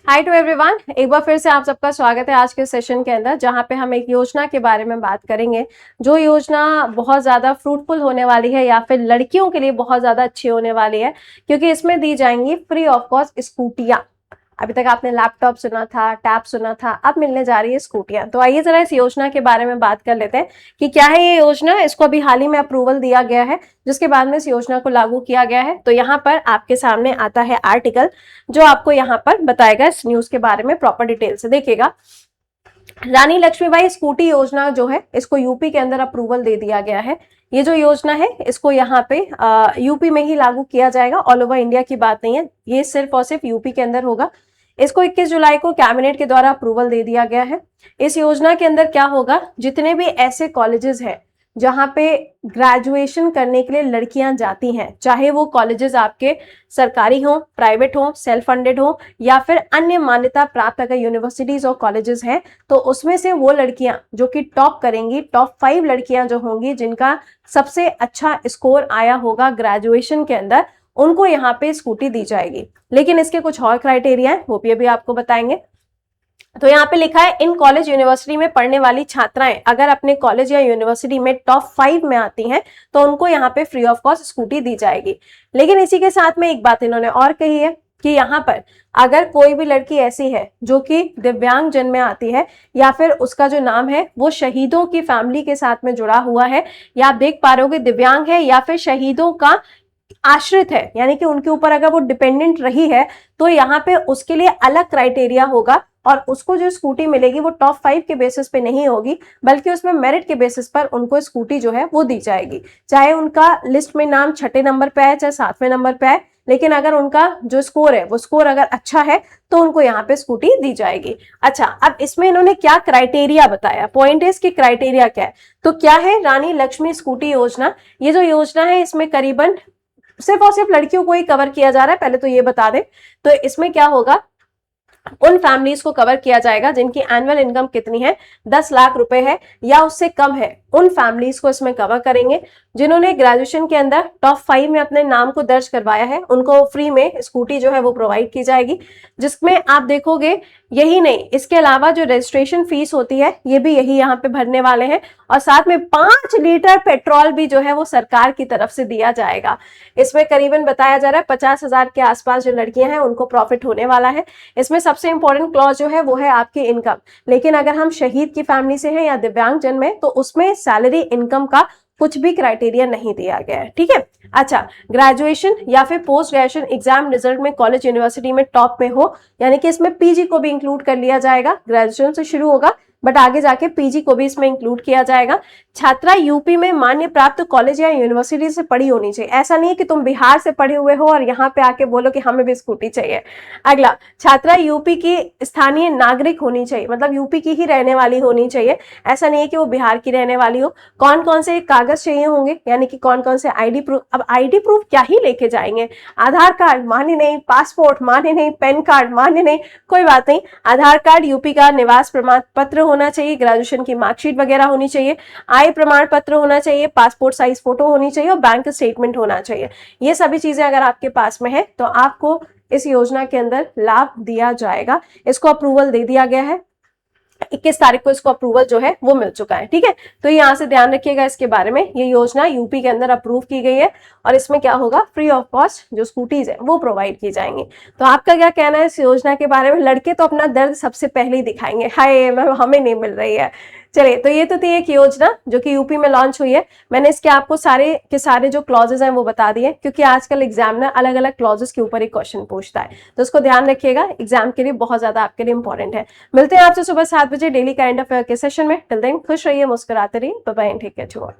Hi to everyone, एक बार फिर से आप सबका स्वागत है आज के सेशन के अंदर, जहां पे हम एक योजना के बारे में बात करेंगे। जो योजना बहुत ज्यादा फ्रूटफुल होने वाली है या फिर लड़कियों के लिए बहुत ज्यादा अच्छी होने वाली है, क्योंकि इसमें दी जाएंगी फ्री ऑफ कॉस्ट स्कूटियां। अभी तक आपने लैपटॉप सुना था, टैब सुना था, अब मिलने जा रही है स्कूटियां। तो आइए जरा इस योजना के बारे में बात कर लेते हैं कि क्या है ये योजना। इसको अभी हाल ही में अप्रूवल दिया गया है, जिसके बाद में इस योजना को लागू किया गया है। तो यहाँ पर आपके सामने आता है आर्टिकल, जो आपको यहाँ पर बताएगा इस न्यूज के बारे में प्रॉपर डिटेल से। देखिएगा, रानी लक्ष्मीबाई स्कूटी योजना जो है, इसको यूपी के अंदर अप्रूवल दे दिया गया है। ये जो योजना है, इसको यहाँ पे यूपी में ही लागू किया जाएगा, ऑल ओवर इंडिया की बात नहीं है, ये सिर्फ और सिर्फ यूपी के अंदर होगा। इसको 21 जुलाई को कैबिनेट के द्वारा अप्रूवल दे दिया गया है। इस योजना के अंदर क्या होगा, जितने भी ऐसे कॉलेजेस हैं जहां पे ग्रेजुएशन करने के लिए लड़कियां जाती हैं, चाहे वो कॉलेजेस आपके सरकारी हो, प्राइवेट हो, सेल्फ फंडेड हो, या फिर अन्य मान्यता प्राप्त अगर यूनिवर्सिटीज और कॉलेजेस हैं, तो उसमें से वो लड़कियां जो कि टॉप करेंगी, टॉप 5 लड़कियां जो होंगी, जिनका सबसे अच्छा स्कोर आया होगा ग्रेजुएशन के अंदर, उनको यहाँ पे स्कूटी दी जाएगी। लेकिन इसके कुछ और क्राइटेरिया है, वो भी अभी आपको बताएंगे। तो यहाँ पे लिखा है, इन कॉलेज यूनिवर्सिटी में पढ़ने वाली छात्राएं अगर अपने कॉलेज या यूनिवर्सिटी में टॉप 5 में आती हैं, तो उनको यहाँ पे फ्री ऑफ कॉस्ट स्कूटी दी जाएगी। लेकिन इसी के साथ में एक बात इन्होंने और कही है कि यहाँ पर अगर कोई भी लड़की ऐसी है जो कि दिव्यांग जन में आती है, या फिर उसका जो नाम है वो शहीदों की फैमिली के साथ में जुड़ा हुआ है, या आप देख पा रहे हो दिव्यांग है या फिर शहीदों का आश्रित है, यानी कि उनके ऊपर अगर वो डिपेंडेंट रही है, तो यहाँ पे उसके लिए अलग क्राइटेरिया होगा। और उसको जो स्कूटी मिलेगी वो टॉप 5 के बेसिस पे नहीं होगी, बल्कि उसमें मेरिट के बेसिस पर उनको स्कूटी जो है वो दी जाएगी। चाहे उनका लिस्ट में नाम 6ठे नंबर पे है, चाहे 7वें नंबर पे है, लेकिन अगर उनका जो स्कोर है वो स्कोर अगर अच्छा है, तो उनको यहाँ पे स्कूटी दी जाएगी। अच्छा, अब इसमें इन्होंने क्या क्राइटेरिया बताया, पॉइंट है इसकी क्राइटेरिया क्या है। तो क्या है रानी लक्ष्मी स्कूटी योजना। ये जो योजना है, इसमें करीबन सिर्फ और सिर्फ लड़कियों को ही कवर किया जा रहा है, पहले तो ये बता दें। तो इसमें क्या होगा, उन फैमिलीज को कवर किया जाएगा जिनकी एनुअल इनकम कितनी है, 10 लाख रुपए है या उससे कम है। उन फैमिलीज को इसमें कवर करेंगे जिन्होंने ग्रेजुएशन के अंदर टॉप 5 में अपने नाम को दर्ज करवाया है, उनको फ्री में स्कूटी जो है वो प्रोवाइड की जाएगी। जिसमें आप देखोगे यही नहीं, इसके अलावा जो रजिस्ट्रेशन फीस होती है, ये भी यही यहाँ पे भरने वाले हैं, और साथ में 5 लीटर पेट्रोल भी जो है वो सरकार की तरफ से दिया जाएगा। इसमें करीबन बताया जा रहा है 50,000 के आसपास जो लड़कियां हैं उनको प्रॉफिट होने वाला है। इसमें सबसे इंपॉर्टेंट क्लॉज जो है वो है आपकी इनकम। लेकिन अगर हम शहीद की फैमिली से हैं या दिव्यांग जन में, तो उसमें सैलरी इनकम का कुछ भी क्राइटेरिया नहीं दिया गया है, ठीक है। अच्छा, ग्रेजुएशन या फिर पोस्ट ग्रेजुएशन एग्जाम रिजल्ट में कॉलेज यूनिवर्सिटी में टॉप में हो, यानी कि इसमें पीजी को भी इंक्लूड कर लिया जाएगा। ग्रेजुएशन से शुरू होगा, बट आगे जाके पीजी को भी इसमें इंक्लूड किया जाएगा। छात्रा यूपी में मान्य प्राप्त कॉलेज या यूनिवर्सिटी से पढ़ी होनी चाहिए। ऐसा नहीं है कि तुम बिहार से पढ़े हुए हो और यहाँ पे आके बोलो कि हमें भी स्कूटी चाहिए। अगला, छात्रा यूपी की स्थानीय नागरिक होनी चाहिए, मतलब यूपी की ही रहने वाली होनी चाहिए। ऐसा नहीं है कि वो बिहार की रहने वाली हो। कौन कौन से कागज चाहिए होंगे, यानी कि कौन कौन से आईडी प्रूफ। अब आईडी प्रूफ क्या ही लेके जाएंगे, आधार कार्ड मान्य नहीं, पासपोर्ट मान्य नहीं, पैन कार्ड मान्य नहीं, कोई बात नहीं। आधार कार्ड, यूपी का निवास प्रमाण पत्र होना चाहिए, ग्रेजुएशन की मार्कशीट वगैरह होनी चाहिए, आय प्रमाण पत्र होना चाहिए, पासपोर्ट साइज फोटो होनी चाहिए और बैंक स्टेटमेंट होना चाहिए। ये सभी चीजें अगर आपके पास में है, तो आपको इस योजना के अंदर लाभ दिया जाएगा। इसको अप्रूवल दे दिया गया है, 21 तारीख को इसको अप्रूवल जो है वो मिल चुका है, ठीक है। तो यहाँ से ध्यान रखिएगा इसके बारे में। ये योजना यूपी के अंदर अप्रूव की गई है, और इसमें क्या होगा, फ्री ऑफ कॉस्ट जो स्कूटीज है वो प्रोवाइड की जाएंगी। तो आपका क्या कहना है इस योजना के बारे में। लड़के तो अपना दर्द सबसे पहले ही दिखाएंगे, हाय हमें नहीं मिल रही है। चलिए, तो ये तो थी एक योजना जो कि यूपी में लॉन्च हुई है। मैंने इसके आपको सारे के सारे जो क्लॉजेस हैं वो बता दिए, क्योंकि आजकल एग्जामिनर अलग अलग क्लॉजेस के ऊपर ही क्वेश्चन पूछता है, तो उसको ध्यान रखिएगा, एग्जाम के लिए बहुत ज्यादा आपके लिए इंपॉर्टेंट है। मिलते हैं आपसे सुबह 7 बजे डेली करंट अफेयर के सेशन में। टिल देन खुश रहिए, मुस्कुराते रहिए, bye bye, take care to all.